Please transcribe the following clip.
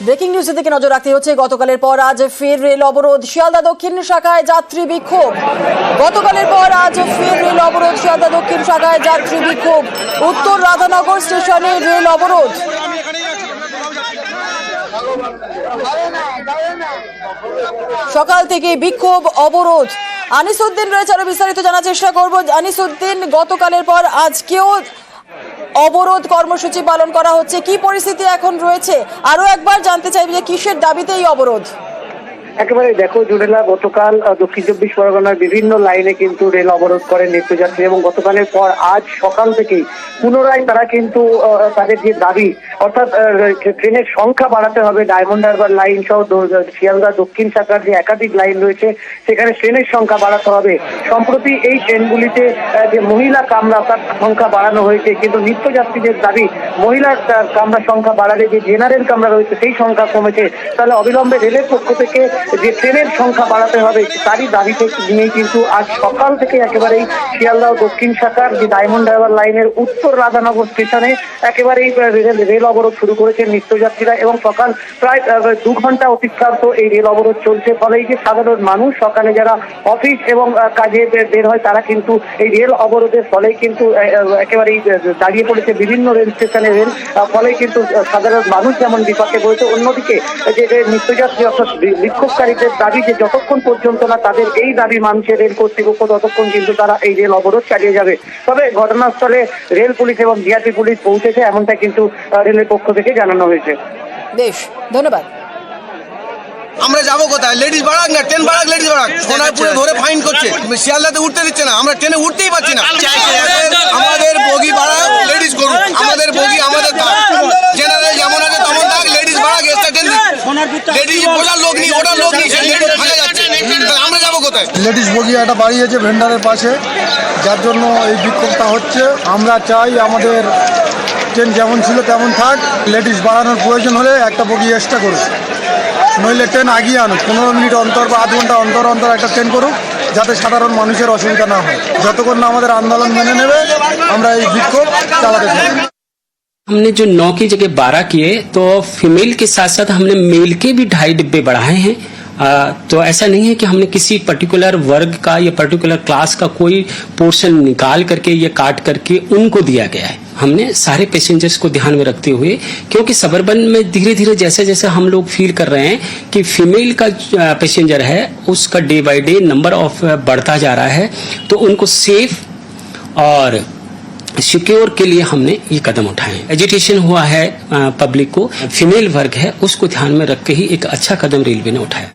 Breaking নিউজের দিকে নজর রাখতে হচ্ছে। গতকালের পর আজ ফের রেল অবরোধ, শিয়ালদা দক্ষিণ শাখায় যাত্রী বিক্ষোভ। গতকালের পর আজ ফের রেল অবরোধ, শিয়ালদা দক্ষিণ শাখায় যাত্রী বিক্ষোভ। উত্তর রাধানগর স্টেশনে রেল অবরোধ। সকাল থেকে বিক্ষোভ, অবরোধ। আনিসউদ্দিন রয়েছে, আরো বিস্তারিত জানার চেষ্টা করবো। আনিসউদ্দিন, গতকালের পর আজকেও অবরোধ কর্মসূচি পালন করা হচ্ছে, কি পরিস্থিতি এখন রয়েছে আরো একবার জানতে চাইবে যে কিসের দাবিতে এই অবরোধ? একেবারে দেখো জুনেলা, গতকাল দক্ষিণ চব্বিশ পরগনার বিভিন্ন লাইনে কিন্তু রেল অবরোধ করেন নিত্যযাত্রী এবং গতকালের পর আজ সকাল থেকেই পুনরায় তারা কিন্তু তাদের যে দাবি, অর্থাৎ ট্রেনের সংখ্যা বাড়াতে হবে, ডায়মন্ড হারবার লাইন সহ শিয়ালদা দক্ষিণ শাখার যে একাধিক লাইন রয়েছে সেখানে ট্রেনের সংখ্যা বাড়াতে হবে। সম্প্রতি এই ট্রেনগুলিতে যে মহিলা কামরা তার সংখ্যা বাড়ানো হয়েছে, কিন্তু নিত্যযাত্রীদের দাবি মহিলার কামরা সংখ্যা বাড়ালে যে জেনারেল কামরা রয়েছে সেই সংখ্যা কমেছে, তাহলে অবিলম্বে রেলের পক্ষ থেকে যে ট্রেনের সংখ্যা বাড়াতে হবে তারই দাবিতে নিয়ে কিন্তু আজ সকাল থেকে একেবারেই শিয়ালদা দক্ষিণ শাখার যে ডায়মন্ড হারবার লাইনের উত্তর রাধানগর স্টেশনে একেবারেই রেল অবরোধ শুরু করেছেন নিত্যযাত্রীরা এবং সকাল প্রায় 2 ঘন্টা অতিক্রান্ত এই রেল অবরোধ চলছে। ফলে এই যে সাধারণ মানুষ সকালে যারা অফিস এবং কাজে বের হয় তারা কিন্তু এই রেল অবরোধের ফলে কিন্তু একেবারেই দাঁড়িয়ে পড়েছে বিভিন্ন রেল স্টেশনে রেল, ফলে কিন্তু সাধারণ মানুষ যেমন বিপাকে পড়েছে, অন্যদিকে যে নিত্যযাত্রী অর্থাৎ বিক্ষোভকারীদের দাবি যে যতক্ষণ পর্যন্ত না তাদের এই দাবি মানছে রেল কর্তৃপক্ষ ততক্ষণ কিন্তু তারা এই রেল অবরোধ চালিয়ে যাবে। তবে ঘটনাস্থলে রেল পুলিশ এবং জিআরপি পুলিশ পৌঁছেছে, এমনটা কিন্তু রেলের পক্ষ থেকে জানানো হয়েছে। বেশ, ধন্যবাদ। আমরা যাবো কোথায়? লেডিস বাড়াক না, ট্রেন বাড়াক, লেডিস বাড়াক, সোনারপুরে ধরে ফাইন করছে, শিয়ালদাতে উঠতে দিচ্ছে না, আমরা ট্রেনে উঠতেই পারছি না। আমাদের বগি বাড়াক, লেডিস করুক, আমাদের বগি আমাদের থাক, জেনারেল যেমন আছে তেমন থাক, লেডিস বাড়াক, এক্সট্রা ট্রেন লেডিস ওটার লোক নেই, ওটার লোক নেই, সেই লেডিস ভাঙা যাচ্ছে, আমরা যাবো কোথায়? লেডিস বগি একটা বাড়িয়েছে ভেন্ডারের পাশে, যার জন্য এই বিক্ষোভটা হচ্ছে। আমরা চাই আমাদের ট্রেন যেমন ছিল তেমন থাক, লেডিস বাড়ানোর প্রয়োজন হলে একটা বগি এক্সট্রা করুক, নইলে ট্রেন আগিয়ে আনুক, 15 মিনিট অন্তর বা আধ ঘন্টা অন্তর অন্তর একটা ট্রেন করুক, যাতে সাধারণ মানুষের অসুবিধা না হয়। যতক্ষণ না আমাদের আন্দোলন মেনে নেবে আমরা এই বিক্ষোভ চালাতে থাকব। हमने जो 9 की जगह 12 किए, तो फीमेल के साथ साथ हमने मेल के भी 2.5 डिब्बे बढ़ाए हैं। तो ऐसा नहीं है कि हमने किसी पर्टिकुलर वर्ग का या पर्टिकुलर क्लास का कोई पोर्शन निकाल करके या काट करके उनको दिया गया है। हमने सारे पैसेंजर्स को ध्यान में रखते हुए, क्योंकि सबर्बन में धीरे धीरे जैसे जैसे हम लोग फील कर रहे हैं कि फीमेल का पैसेंजर है उसका day by day number of बढ़ता जा रहा है, तो उनको सेफ और सिक्योर के लिए हमने ये कदम उठाए। एजिटेशन हुआ है पब्लिक को, फीमेल वर्ग है उसको ध्यान में रख के ही एक अच्छा कदम रेलवे ने उठाया।